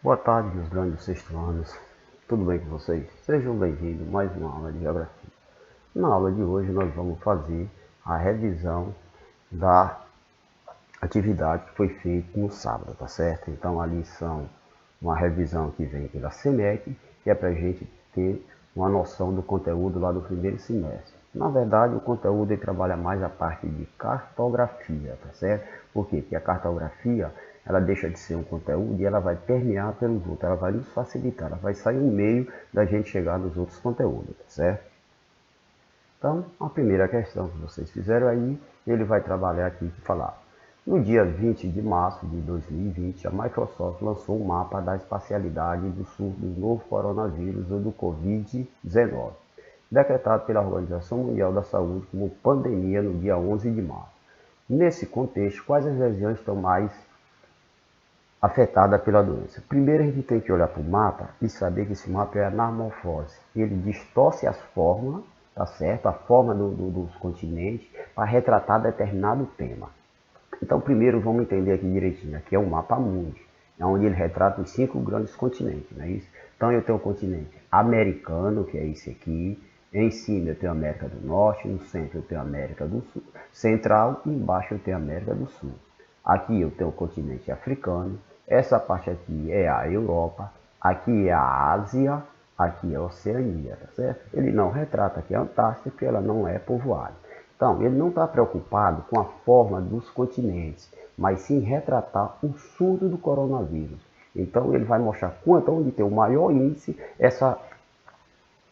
Boa tarde, meus grandes sexto-anos. Tudo bem com vocês? Sejam bem-vindos a mais uma aula de Geografia. Na aula de hoje nós vamos fazer a revisão da atividade que foi feita no sábado, tá certo? Então a lição, uma revisão que vem pela SEMEC, que é para a gente ter uma noção do conteúdo lá do primeiro semestre. Na verdade, o conteúdo ele trabalha mais a parte de cartografia, tá certo? Por quê? Porque a cartografia ela deixa de ser um conteúdo e ela vai permear pelos outros, ela vai nos facilitar, ela vai sair um meio da gente chegar nos outros conteúdos, tá certo? Então, a primeira questão que vocês fizeram aí, ele vai trabalhar aqui e falar. No dia 20 de março de 2020, a Microsoft lançou um mapa da espacialidade do surto do novo coronavírus ou do Covid-19, decretado pela Organização Mundial da Saúde como pandemia no dia 11 de março. Nesse contexto, quais as regiões estão mais afetada pela doença? Primeiro a gente tem que olhar para o mapa e saber que esse mapa é anamorfose. Ele distorce as formas, tá certo? A forma dos continentes para retratar determinado tema. Então primeiro vamos entender aqui direitinho. Aqui é o mapa mundi, é onde ele retrata os 5 grandes continentes, não é isso? Então eu tenho o continente americano, que é esse aqui. Em cima eu tenho a América do Norte, no centro eu tenho a América do Sul, Central e embaixo eu tenho a América do Sul. Aqui eu tenho o continente africano. Essa parte aqui é a Europa, aqui é a Ásia, aqui é a Oceania, tá certo? Ele não retrata aqui a Antártida, porque ela não é povoada. Então, ele não está preocupado com a forma dos continentes, mas sim retratar o surto do coronavírus. Então, ele vai mostrar onde tem o maior índice, essa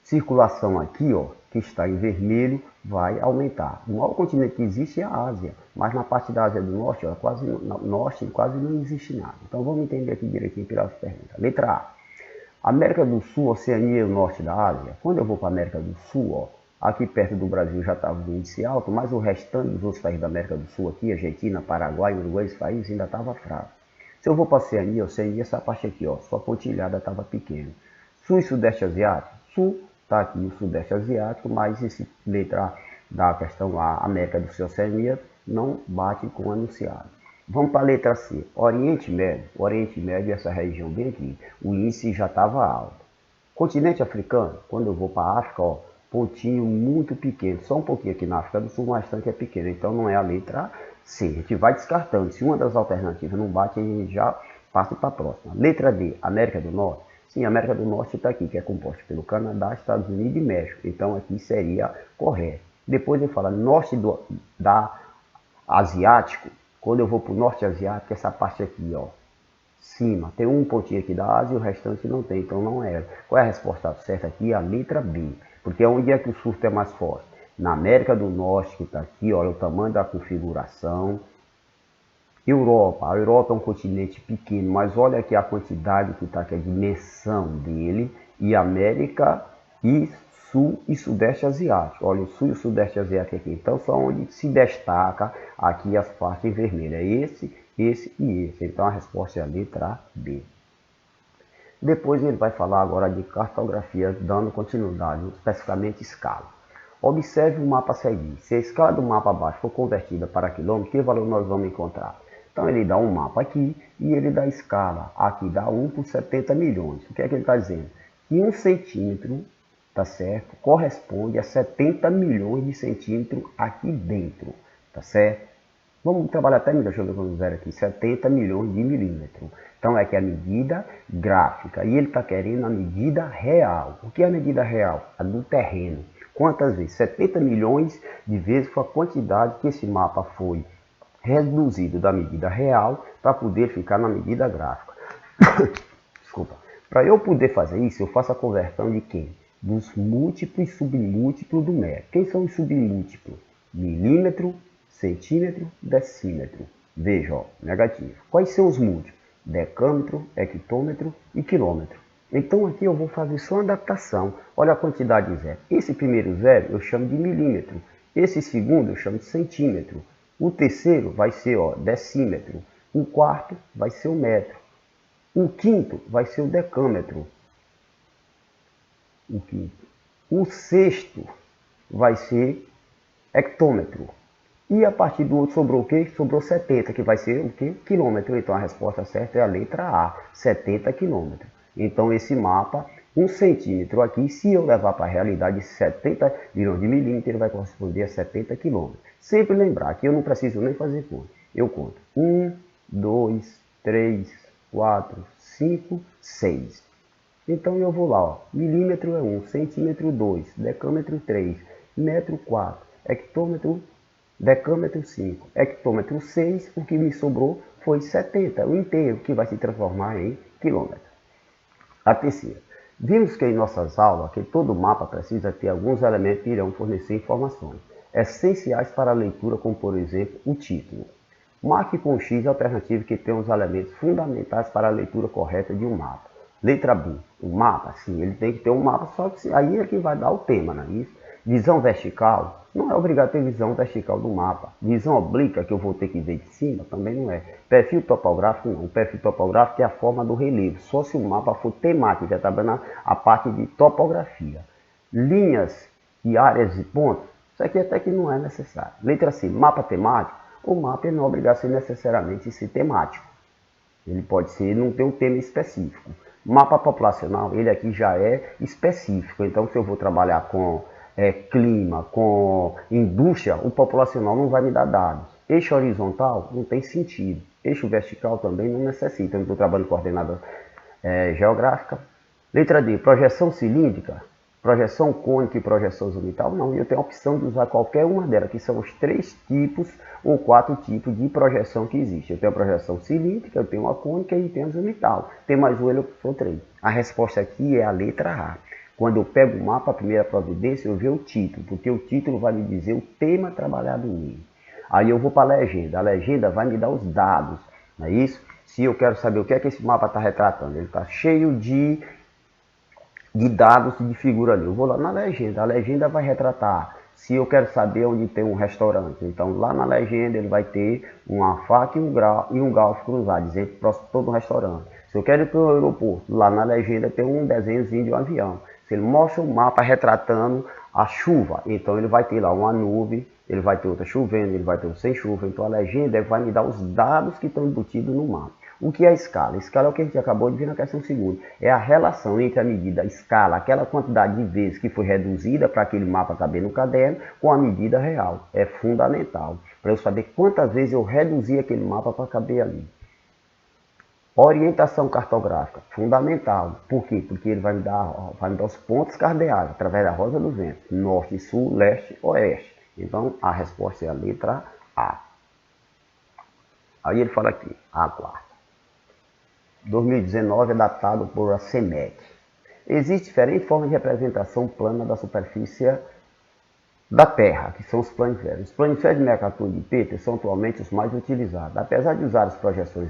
circulação aqui, ó, que está em vermelho, vai aumentar. O maior continente que existe é a Ásia, mas na parte da Ásia do Norte, ó, quase não existe nada. Então vamos entender aqui direitinho pelas perguntas. Letra A. América do Sul, Oceania e o norte da Ásia. Quando eu vou para a América do Sul, ó, aqui perto do Brasil já estava o índice alto, mas o restante dos outros países da América do Sul, aqui, Argentina, Paraguai, Uruguai, esses países ainda estava fraco. Se eu vou para a Oceania, essa parte aqui, ó, sua pontilhada estava pequena. Sul e Sudeste Asiático, Sul está aqui o Sudeste Asiático, mas esse letra da questão A, América do Sul e Oceania, não bate com o anunciado. Vamos para a letra C, Oriente Médio. O Oriente Médio, essa região bem aqui, o índice já estava alto. Continente africano, quando eu vou para a África, ó, pontinho muito pequeno, só um pouquinho aqui na África do Sul, o restante é pequeno, então não é a letra C. A gente vai descartando, se uma das alternativas não bate, a gente já passa para a próxima. Letra D, América do Norte. Sim, a América do Norte está aqui, que é composta pelo Canadá, Estados Unidos e México. Então aqui seria correto. Depois eu falo norte da Asiático. Quando eu vou para o norte asiático, essa parte aqui, ó, cima, tem um pontinho aqui da Ásia e o restante não tem, então não é. Qual é a resposta certa aqui? A letra B. Porque onde é que o surto é mais forte? Na América do Norte, que está aqui, olha o tamanho da configuração. Europa. A Europa é um continente pequeno, mas olha aqui a quantidade que está aqui, a dimensão dele. E América e Sul e Sudeste Asiático. Olha, o Sul e o Sudeste Asiático aqui. Então, são onde se destaca aqui as partes em vermelho. É esse e esse. Então, a resposta é a letra B. Depois, ele vai falar agora de cartografia, dando continuidade, especificamente escala. Observe o mapa a seguir. Se a escala do mapa abaixo for convertida para quilômetro, que valor nós vamos encontrar? Então ele dá um mapa aqui e ele dá a escala. Aqui dá 1 por 70 milhões. O que é que ele está dizendo? Que 1 centímetro, tá certo, corresponde a 70 milhões de centímetros aqui dentro, tá certo? Vamos trabalhar até melhor, deixa eu ver quando zero aqui, 70 milhões de milímetros. Então é que é a medida gráfica e ele está querendo a medida real. O que é a medida real? A do terreno. Quantas vezes? 70 milhões de vezes foi a quantidade que esse mapa foi reduzido da medida real para poder ficar na medida gráfica. Desculpa. Para eu poder fazer isso, eu faço a conversão de quem? Dos múltiplos e submúltiplos do metro. Quem são os submúltiplos? Milímetro, centímetro, decímetro. Veja, ó, negativo. Quais são os múltiplos? Decâmetro, hectômetro e quilômetro. Então aqui eu vou fazer só uma adaptação. Olha a quantidade de zero. Esse primeiro zero eu chamo de milímetro. Esse segundo eu chamo de centímetro. O terceiro vai ser, ó, decímetro. O quarto vai ser o metro. O quinto vai ser o decâmetro. O sexto vai ser hectômetro. E a partir do outro sobrou o quê? Sobrou 70, que vai ser o quê? Quilômetro. Então a resposta certa é a letra A, 70 quilômetros. Então esse mapa, 1 centímetro aqui, se eu levar para a realidade 70 milhões de milímetros, ele vai corresponder a 70 quilômetros. Sempre lembrar que eu não preciso nem fazer conta. Eu conto 1, 2, 3, 4, 5, 6. Então eu vou lá, ó. Milímetro é 1, centímetro 2, decâmetro 3, metro 4, hectômetro, decâmetro 5, hectômetro 6, o que me sobrou foi 70, o inteiro, que vai se transformar em quilômetro. A terceira, vimos que em nossas aulas que todo mapa precisa ter alguns elementos que irão fornecer informações essenciais para a leitura, como por exemplo o título. Marque com X a alternativa que tem os elementos fundamentais para a leitura correta de um mapa. Letra B, o mapa, sim, ele tem que ter um mapa, só que aí é que vai dar o tema, não é isso? Visão vertical, não é obrigado a ter visão vertical do mapa. Visão oblíqua, que eu vou ter que ver de cima, também não é. Perfil topográfico, não. O perfil topográfico é a forma do relevo, só se o mapa for temático, já está vendo a parte de topografia. Linhas e áreas de pontos, isso aqui até que não é necessário. Letra C, mapa temático, o mapa não é obrigado a ser necessariamente ser temático. Ele pode ser, não tem um tema específico. Mapa populacional, ele aqui já é específico. Então, se eu vou trabalhar com clima, com indústria, o populacional não vai me dar dados. Eixo horizontal não tem sentido. Eixo vertical também não necessita. Eu não estou trabalhando com coordenada geográfica. Letra D, projeção cilíndrica. Projeção cônica e projeção zenital, não. Eu tenho a opção de usar qualquer uma delas, que são os 3 tipos ou 4 tipos de projeção que existe. Eu tenho a projeção cilíndrica, eu tenho a cônica e tenho a zenital. Tem mais uma, eu sou 3. A resposta aqui é a letra A. Quando eu pego o mapa, a primeira providência, eu vejo o título, porque o título vai me dizer o tema trabalhado nele. Aí eu vou para a legenda vai me dar os dados, não é isso? Se eu quero saber o que é que esse mapa está retratando, ele está cheio de dados de figura ali. Eu vou lá na legenda, a legenda vai retratar. Se eu quero saber onde tem um restaurante, então lá na legenda ele vai ter uma faca e um garfo cruzado, dizendo que próximo todo um restaurante. Se eu quero ir para o aeroporto, lá na legenda tem um desenhozinho de um avião. Se ele mostra um mapa retratando a chuva, então ele vai ter lá uma nuvem, ele vai ter outra chovendo, ele vai ter outra sem chuva. Então a legenda vai me dar os dados que estão embutidos no mapa. O que é a escala? A escala é o que a gente acabou de ver na questão segunda. É a relação entre a medida a escala, aquela quantidade de vezes que foi reduzida para aquele mapa caber no caderno, com a medida real. É fundamental para eu saber quantas vezes eu reduzi aquele mapa para caber ali. Orientação cartográfica, fundamental. Por quê? Porque ele vai me dar os pontos cardeais através da rosa do vento. Norte, sul, leste, oeste. Então a resposta é a letra A. Aí ele fala aqui, a quarta. 2019 é datado por a CEMEC. Existem diferentes formas de representação plana da superfície da Terra, que são os planisférios. Os planisférios de Mercator e de Peters são atualmente os mais utilizados. Apesar de usar as projeções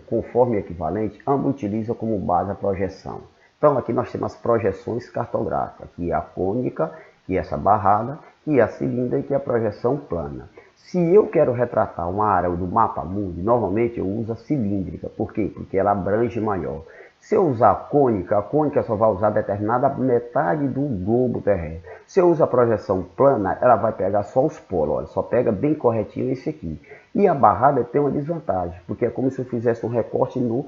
conforme equivalente, ambos utilizam como base a projeção. Então aqui nós temos as projeções cartográficas, que é a cônica, que é essa barrada, que é a cilíndrica e que é a projeção plana. Se eu quero retratar uma área do mapa mundi, normalmente eu uso a cilíndrica. Por quê? Porque ela abrange maior. Se eu usar a cônica só vai usar determinada metade do globo terrestre. Se eu uso a projeção plana, ela vai pegar só os polos, olha, só pega bem corretinho esse aqui. E a barrada tem uma desvantagem, porque é como se eu fizesse um recorte no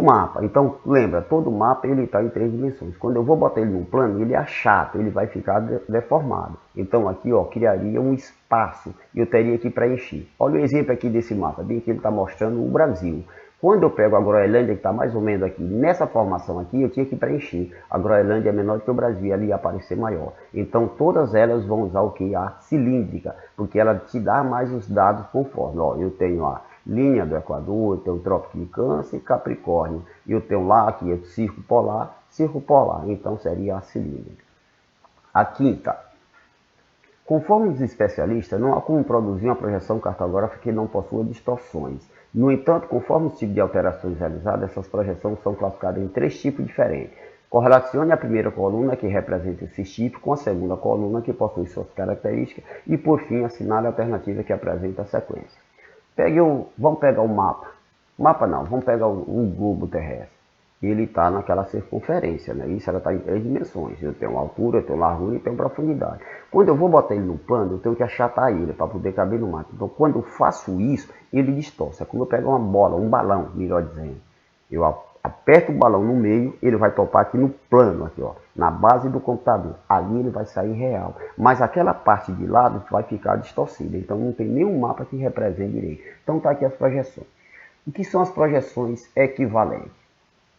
mapa. Então, lembra, todo mapa ele está em 3 dimensões. Quando eu vou botar ele no plano, ele é chato, ele vai ficar deformado. Então, aqui, ó, criaria um espaço e eu teria que preencher. Olha o exemplo aqui desse mapa, bem que ele está mostrando o Brasil. Quando eu pego a Groenlândia, que está mais ou menos aqui, nessa formação aqui, eu tinha que preencher. A Groenlândia é menor do que o Brasil, ali ia aparecer maior. Então, todas elas vão usar o que? A cilíndrica, porque ela te dá mais os dados conforme. Ó, eu tenho a linha do Equador, eu tenho o Trópico de Câncer e Capricórnio. E eu tenho lá aqui o Círculo Polar, então seria a cilíndrica. A quinta. Conforme os especialistas, não há como produzir uma projeção cartográfica que não possua distorções. No entanto, conforme o tipo de alterações realizadas, essas projeções são classificadas em 3 tipos diferentes. Correlacione a primeira coluna, que representa esses tipos, com a segunda coluna, que possui suas características, e por fim, assinale a alternativa que apresenta a sequência. Vamos pegar o mapa. Mapa não, vamos pegar o globo terrestre. ele está naquela circunferência, né? Isso ela está em 3 dimensões. Eu tenho altura, eu tenho largura e tenho profundidade. Quando eu vou botar ele no plano, eu tenho que achatar ele para poder caber no mapa. Então, quando eu faço isso, ele distorce. É como eu pego uma bola, um balão, melhor dizendo. Eu aperto o balão no meio, ele vai topar aqui no plano, aqui, ó, na base do computador. Ali ele vai sair real. Mas aquela parte de lado vai ficar distorcida. Então, não tem nenhum mapa que represente direito. Então, está aqui as projeções. O que são as projeções equivalentes?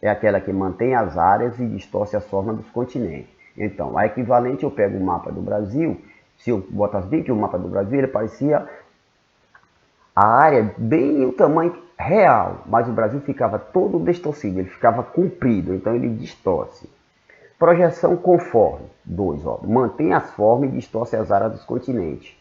É aquela que mantém as áreas e distorce as formas dos continentes. Então, a equivalente, eu pego o mapa do Brasil, se eu botasse bem aqui o mapa do Brasil, ele parecia a área bem o tamanho real, mas o Brasil ficava todo distorcido, ele ficava comprido, então ele distorce. Projeção conforme, 2, mantém as formas e distorce as áreas dos continentes.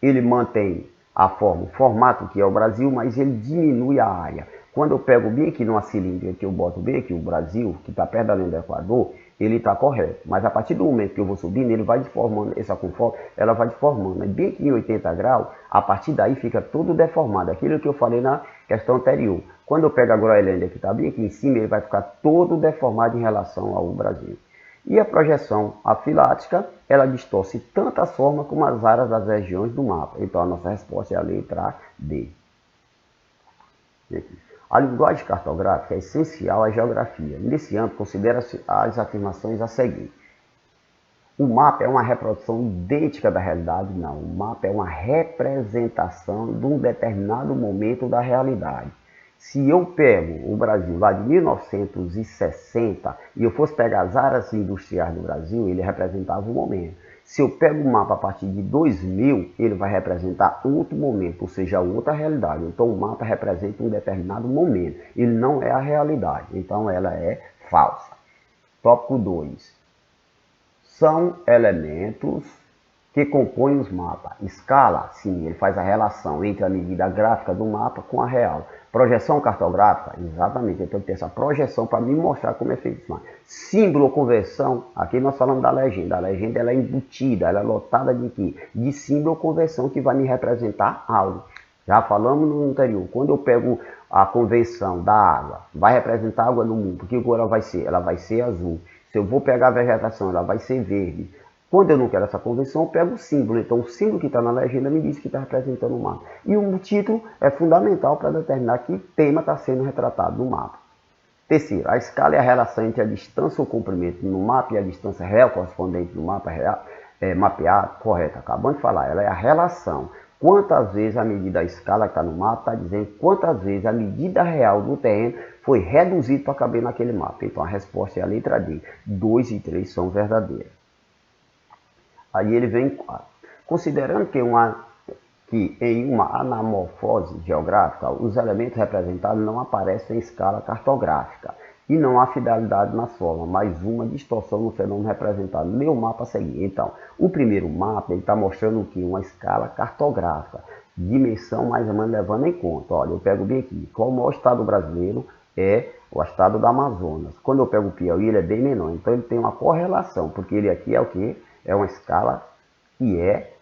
Ele mantém a forma, o formato que é o Brasil, mas ele diminui a área. Quando eu pego bem aqui numa cilindra, que eu boto bem aqui o Brasil, que está perto da linha do Equador, ele está correto. Mas a partir do momento que eu vou subindo, ele vai deformando, essa conforme, ela vai deformando. Bem aqui em 80 graus, a partir daí fica todo deformado. Aquilo que eu falei na questão anterior. Quando eu pego a Groenlândia, que está bem aqui em cima, ele vai ficar todo deformado em relação ao Brasil. E a projeção afilática, ela distorce tanto as formas como as áreas das regiões do mapa. Então a nossa resposta é a letra D. A linguagem cartográfica é essencial à geografia. Nesse âmbito, considera-se as afirmações a seguir. O mapa é uma reprodução idêntica da realidade? Não. O mapa é uma representação de um determinado momento da realidade. Se eu pego o Brasil lá de 1960 e eu fosse pegar as áreas industriais do Brasil, ele representava um momento. Se eu pego o mapa a partir de 2000, ele vai representar outro momento, ou seja, outra realidade. Então o mapa representa um determinado momento, ele não é a realidade, então ela é falsa. Tópico 2. São elementos que compõem os mapas. Escala, sim, ele faz a relação entre a medida gráfica do mapa com a real. Projeção cartográfica, exatamente, eu tenho que ter essa projeção para me mostrar como é feito isso. Símbolo ou conversão, aqui nós falamos da legenda. A legenda ela é embutida, ela é lotada de quê? De símbolo ou conversão que vai me representar algo. Já falamos no anterior, quando eu pego a convenção da água, vai representar água no mundo, que cor ela vai ser? Ela vai ser azul. Se eu vou pegar a vegetação, ela vai ser verde. Quando eu não quero essa convenção, eu pego o símbolo. Então, o símbolo que está na legenda me diz que está representando o mapa. E o título é fundamental para determinar que tema está sendo retratado no mapa. Terceiro, a escala é a relação entre a distância ou comprimento no mapa e a distância real correspondente no mapa real, mapeado. Correto, acabamos de falar. Ela é a relação. Quantas vezes a medida da escala que está no mapa está dizendo quantas vezes a medida real do terreno foi reduzida para caber naquele mapa. Então, a resposta é a letra D. 2 e 3 são verdadeiras. Aí ele vem em 4. Considerando que em uma anamorfose geográfica, os elementos representados não aparecem em escala cartográfica e não há fidelidade nas formas, mas uma distorção no fenômeno representado no mapa a seguir. Então, o primeiro mapa está mostrando o que? Uma escala cartográfica, dimensão mais ou menos levando em conta. Olha, eu pego bem aqui, qual o maior estado brasileiro é o estado do Amazonas. Quando eu pego o Piauí, ele é bem menor, então ele tem uma correlação, porque ele aqui é o que? É uma escala que é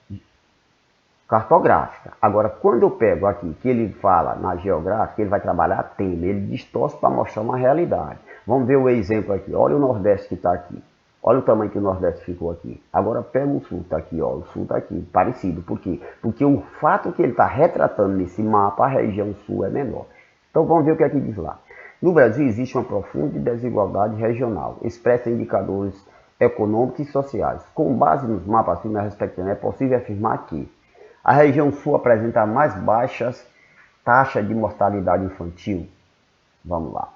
cartográfica. Agora, quando eu pego aqui, que ele fala na geográfica, ele vai trabalhar tema, ele distorce para mostrar uma realidade. Vamos ver o exemplo aqui. Olha o Nordeste que está aqui. Olha o tamanho que o Nordeste ficou aqui. Agora pega o Sul, está aqui, ó. O Sul está aqui, parecido. Por quê? Porque o fato que ele está retratando nesse mapa, a região Sul é menor. Então vamos ver o que é que diz lá. No Brasil existe uma profunda desigualdade regional, expressa em indicadores econômicos e sociais. Com base nos mapas acima respectivos, é possível afirmar que a região sul apresenta mais baixas taxas de mortalidade infantil. Vamos lá.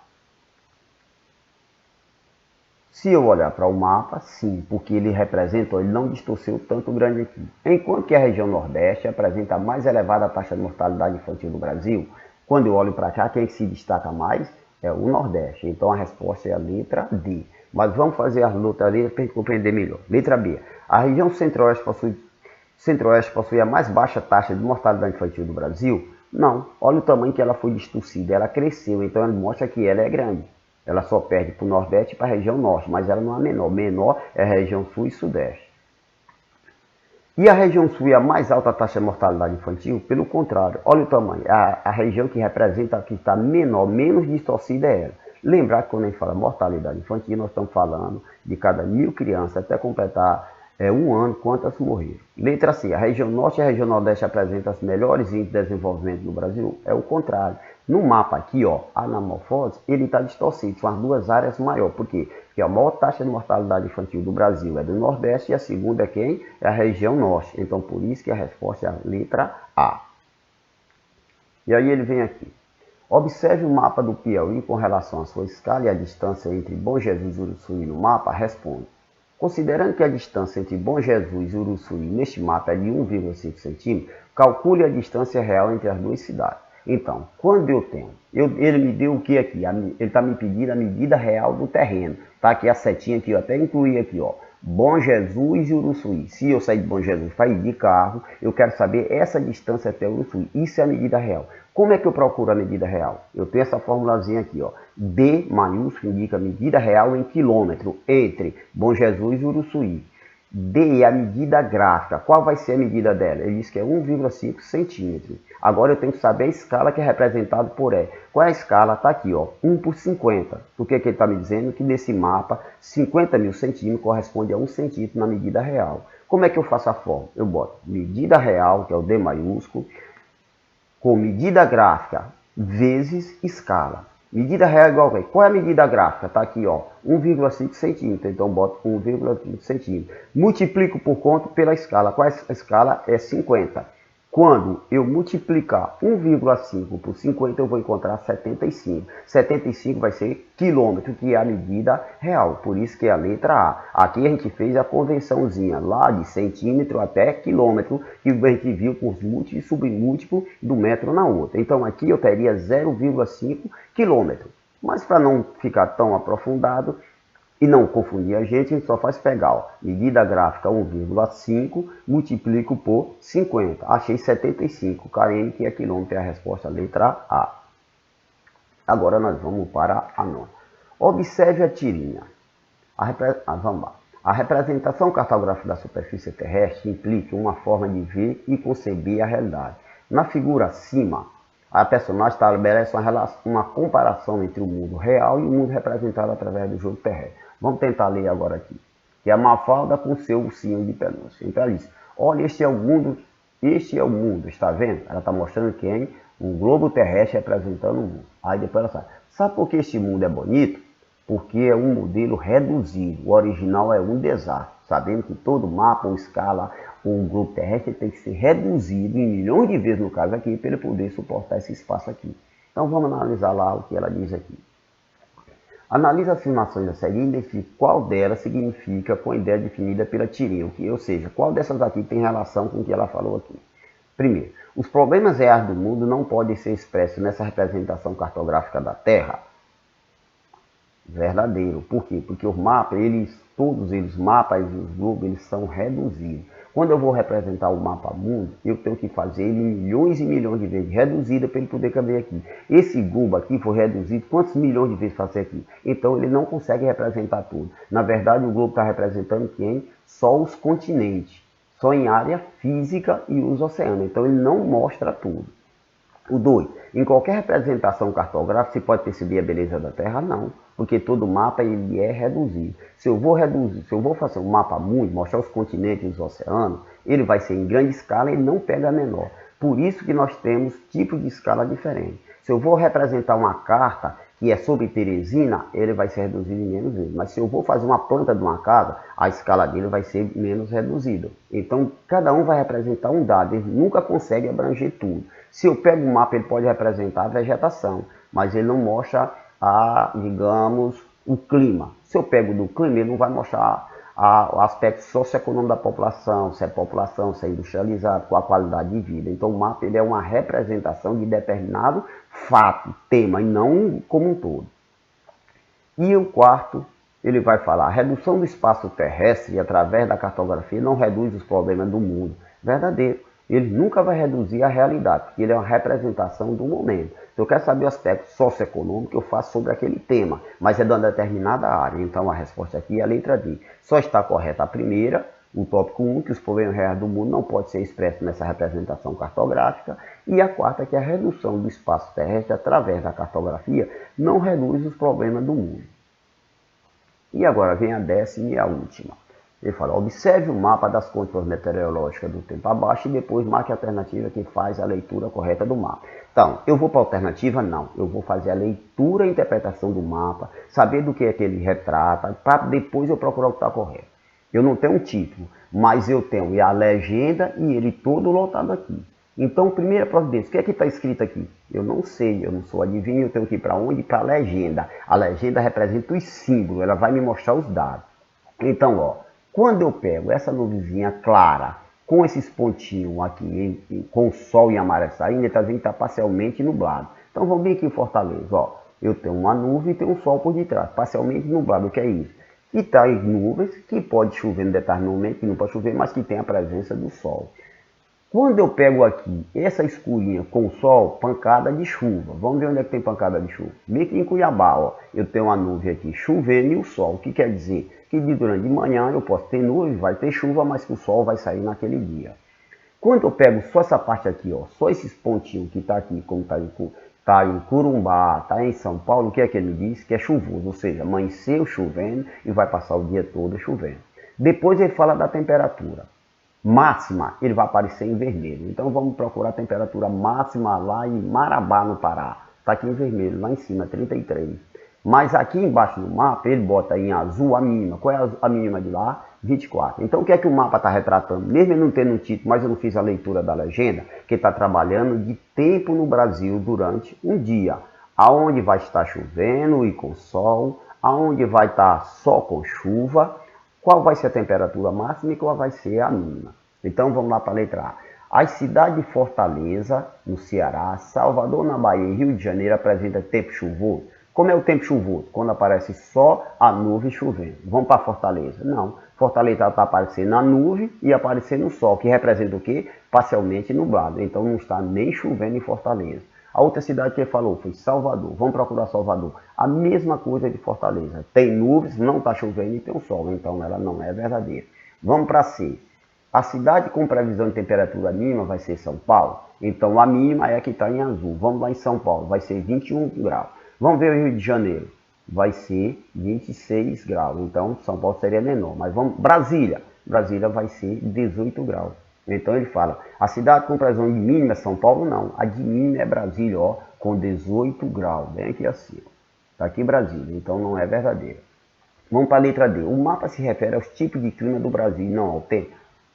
Se eu olhar para o mapa, sim, porque ele representa, ele não distorceu tanto grande aqui. Enquanto que a região nordeste apresenta a mais elevada taxa de mortalidade infantil do Brasil, quando eu olho para cá, quem se destaca mais é o nordeste. Então a resposta é a letra D. Mas vamos fazer as outras letras para a gente compreender melhor. Letra B. A região centro-oeste possui a mais baixa taxa de mortalidade infantil do Brasil? Não. Olha o tamanho que ela foi distorcida. Ela cresceu, então ela mostra que ela é grande. Ela só perde para o nordeste e para a região norte, mas ela não é menor. Menor é a região sul e sudeste. E a região sul é a mais alta taxa de mortalidade infantil? Pelo contrário, olha o tamanho. A região que representa, que está menor, menos distorcida é ela. Lembrar que quando a gente fala mortalidade infantil, nós estamos falando de cada 1.000 crianças até completar 1 ano, quantas morreram. Letra C, a região norte e a região nordeste apresentam os melhores índices de desenvolvimento no Brasil? É o contrário. No mapa aqui, ó, a anamorfose, ele está distorcido, são as duas áreas maiores. Por quê? Porque a maior taxa de mortalidade infantil do Brasil é do Nordeste e a segunda é quem? É a região Norte. Então, por isso que a resposta é a letra A. E aí ele vem aqui. Observe o mapa do Piauí com relação à sua escala e a distância entre Bom Jesus e Uruçuí no mapa. Responde. Considerando que a distância entre Bom Jesus e Uruçuí neste mapa é de 1,5 cm, calcule a distância real entre as duas cidades. Então, quando eu tenho, ele me deu o que aqui? Ele está me pedindo a medida real do terreno. Tá aqui a setinha aqui, eu até incluí aqui, ó. Bom Jesus e Uruçuí. Se eu sair de Bom Jesus para ir de carro, eu quero saber essa distância até Uruçuí. Isso é a medida real. Como é que eu procuro a medida real? Eu tenho essa formulazinha aqui, ó. D maiúsculo indica a medida real em quilômetro entre Bom Jesus e Uruçuí. D é a medida gráfica. Qual vai ser a medida dela? Ele diz que é 1,5 centímetros. Agora eu tenho que saber a escala que é representada por E. Qual é a escala? Está aqui, ó, 1 por 50. O que ele está me dizendo? Que nesse mapa, 50.000 centímetros corresponde a 1 centímetro na medida real. Como é que eu faço a forma? Eu boto medida real, que é o D maiúsculo, com medida gráfica vezes escala. Medida real é igual a quê? Qual é a medida gráfica? Está aqui, ó, 1,5 centímetro. Então, boto 1,5 centímetro. Multiplico por conta pela escala. Qual é a escala? É 50. Quando eu multiplicar 1,5 por 50, eu vou encontrar 75. 75 vai ser quilômetro, que é a medida real. Por isso que é a letra A. Aqui a gente fez a convençãozinha lá de centímetro até quilômetro, que a gente viu com os múltiplos e submúltiplos do metro na outra. Então aqui eu teria 0,5 quilômetro. Mas para não ficar tão aprofundado, e não confundir a gente só faz pegar, ó, medida gráfica 1,5, multiplico por 50. Achei 75 km, que é quilômetro, é a resposta, letra A. Agora nós vamos para a nona. Observe a tirinha. Vamos lá. A representação cartográfica da superfície terrestre implica uma forma de ver e conceber a realidade. Na figura acima, a personagem estabelece uma comparação entre o mundo real e o mundo representado através do jogo terrestre. Vamos tentar ler agora aqui. Que é a Mafalda com seu ursinho de pelúcia. Então ela diz, olha, este é o mundo, está vendo? Ela está mostrando quem? Um globo terrestre representando o mundo. Aí depois ela sabe por que este mundo é bonito? Porque é um modelo reduzido. O original é um desastre. Sabendo que todo mapa ou escala, um globo terrestre tem que ser reduzido em milhões de vezes, no caso aqui, para ele poder suportar esse espaço aqui. Então vamos analisar lá o que ela diz aqui. Analisa as afirmações a seguir e identifique qual delas significa com a ideia definida pela tirinha, ou seja, qual dessas aqui tem relação com o que ela falou aqui. Primeiro, os problemas reais do mundo não podem ser expressos nessa representação cartográfica da Terra. Verdadeiro. Por quê? Porque os mapas, todos eles, mapas e os globos, eles são reduzidos. Quando eu vou representar o mapa mundo, eu tenho que fazer ele milhões e milhões de vezes reduzido para ele poder caber aqui. Esse globo aqui foi reduzido quantos milhões de vezes fazer aqui? Então ele não consegue representar tudo. Na verdade, o globo está representando quem? Só os continentes, só em área física e os oceanos. Então ele não mostra tudo. O 2. Em qualquer representação cartográfica, se pode perceber a beleza da Terra? Não, porque todo mapa ele é reduzido. Se eu vou fazer um mapa mundo, mostrar os continentes e os oceanos, ele vai ser em grande escala e não pega a menor. Por isso que nós temos tipos de escala diferentes. Se eu vou representar uma carta que é sobre Teresina, ele vai ser reduzido em menos vezes. Mas se eu vou fazer uma planta de uma casa, a escala dele vai ser menos reduzida. Então, cada um vai representar um dado, ele nunca consegue abranger tudo. Se eu pego um mapa, ele pode representar a vegetação, mas ele não mostra, digamos, o clima. Se eu pego do clima, ele não vai mostrar o aspecto socioeconômico da população, se é população, se é industrializado, qual a qualidade de vida. Então o mapa ele é uma representação de determinado fato, tema, e não como um todo. E o quarto, ele vai falar, a redução do espaço terrestre através da cartografia não reduz os problemas do mundo. Verdadeiro. Ele nunca vai reduzir a realidade, porque ele é uma representação do momento. Se eu quero saber o aspecto socioeconômico, eu faço sobre aquele tema, mas é de uma determinada área. Então a resposta aqui é a letra D. Só está correta a primeira, O tópico 1, que os problemas reais do mundo não podem ser expressos nessa representação cartográfica. E a quarta, que a redução do espaço terrestre através da cartografia não reduz os problemas do mundo. E agora vem a 10ª e a última. Ele fala, observe o mapa das condições meteorológicas do tempo abaixo e depois marque a alternativa que faz a leitura correta do mapa. Então, eu vou para a alternativa? Não. Eu vou fazer a leitura e interpretação do mapa, saber do que é que ele retrata, para depois eu procurar o que está correto. Eu não tenho um título, mas eu tenho a legenda e ele todo lotado aqui. Então, primeira providência, o que é que está escrito aqui? Eu não sei, eu não sou adivinho, eu tenho que ir para onde? Para a legenda. A legenda representa os símbolos, ela vai me mostrar os dados. Então, ó, quando eu pego essa nuvenzinha clara, com esses pontinhos aqui, com o sol em amarelo saindo, ele está dizendo que está parcialmente nublado. Então, vamos ver aqui em Fortaleza, ó. Eu tenho uma nuvem e tenho um sol por detrás, parcialmente nublado, o que é isso? E está em nuvens, que pode chover no determinado momento, que não pode chover, mas que tem a presença do sol. Quando eu pego aqui essa escurinha com o sol, pancada de chuva. Vamos ver onde é que tem pancada de chuva. Bem que em Cuiabá, ó, eu tenho uma nuvem aqui chovendo e o sol. O que quer dizer? Que durante de manhã eu posso ter nuvem, vai ter chuva, mas que o sol vai sair naquele dia. Quando eu pego só essa parte aqui, ó, só esses pontinhos que está aqui, como está em Corumbá, está em São Paulo, o que é que ele diz? Que é chuvoso, ou seja, amanheceu chovendo e vai passar o dia todo chovendo. Depois ele fala da temperatura. Máxima, ele vai aparecer em vermelho. Então vamos procurar a temperatura máxima lá em Marabá, no Pará. Está aqui em vermelho, lá em cima, 33. Mas aqui embaixo no mapa, ele bota em azul a mínima. Qual é a mínima de lá? 24. Então o que é que o mapa está retratando? Mesmo ele não tendo um título, mas eu não fiz a leitura da legenda, que está trabalhando de tempo no Brasil durante um dia. Aonde vai estar chovendo e com sol, aonde vai estar só com chuva, qual vai ser a temperatura máxima e qual vai ser a mínima. Então vamos lá para a letra A. As cidades de Fortaleza, no Ceará, Salvador, na Bahia e Rio de Janeiro apresentam tempo chuvoso. Como é o tempo chuvoso? Quando aparece só a nuvem chovendo. Vamos para Fortaleza? Não. Fortaleza está aparecendo a nuvem e aparecendo o sol, que representa o quê? Parcialmente nublado. Então não está nem chovendo em Fortaleza. A outra cidade que ele falou foi Salvador. Vamos procurar Salvador. A mesma coisa de Fortaleza. Tem nuvens, não está chovendo e tem o sol. Então ela não é verdadeira. Vamos para C. A cidade com previsão de temperatura mínima vai ser São Paulo. Então a mínima é a que está em azul. Vamos lá em São Paulo. Vai ser 21 graus. Vamos ver o Rio de Janeiro. Vai ser 26 graus. Então São Paulo seria menor. Mas vamos... Brasília. Brasília vai ser 18 graus. Então ele fala, a cidade com previsão de mínima é São Paulo, não. A de mínima é Brasília, ó, com 18 graus, bem aqui assim. Está aqui Brasília, então não é verdadeira. Vamos para a letra D. O mapa se refere aos tipos de clima do Brasil, não ao tempo.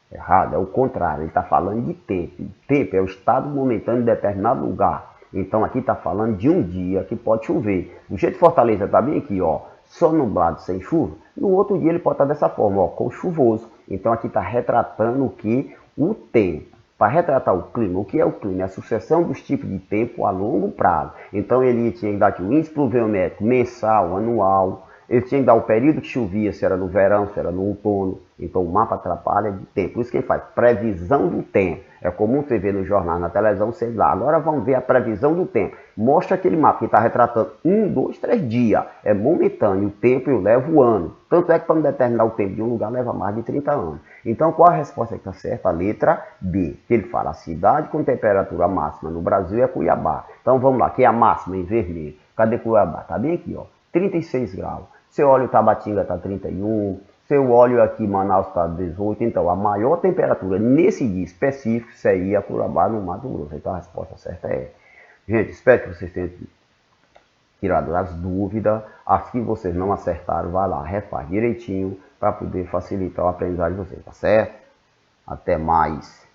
Errado, é o contrário, ele está falando de tempo. Tempo é o estado momentâneo de determinado lugar. Então aqui está falando de um dia que pode chover. Do jeito que Fortaleza está bem aqui, ó, só nublado sem chuva. No outro dia ele pode estar dessa forma, ó, com chuvoso. Então aqui está retratando o que? O tempo. Para retratar o clima, o que é o clima? É a sucessão dos tipos de tempo a longo prazo. Então ele tinha que dar aqui o índice pluviométrico mensal, anual. Ele tinha que dar o período que chovia, se era no verão, se era no outono. Então o mapa atrapalha de tempo. Por isso que ele faz previsão do tempo. É comum você ver no jornal, na televisão, sei lá. Agora vamos ver a previsão do tempo. Mostra aquele mapa que está retratando 1, 2, 3 dias. É momentâneo. O tempo eu levo o ano. Tanto é que para determinar o tempo de um lugar leva mais de 30 anos. Então qual a resposta que está certa? A letra B. Que ele fala, a cidade com temperatura máxima no Brasil é Cuiabá. Então vamos lá, que é a máxima em vermelho. Cadê Cuiabá? Está bem aqui, ó. 36 graus. Seu óleo Tabatinga está 31, seu óleo aqui Manaus está 18. Então, a maior temperatura nesse dia específico seria Cuiabá, no Mato Grosso. Então, a resposta certa é. Gente, espero que vocês tenham tirado as dúvidas. As que vocês não acertaram, vai lá, refaz direitinho para poder facilitar o aprendizagem de vocês, tá certo? Até mais.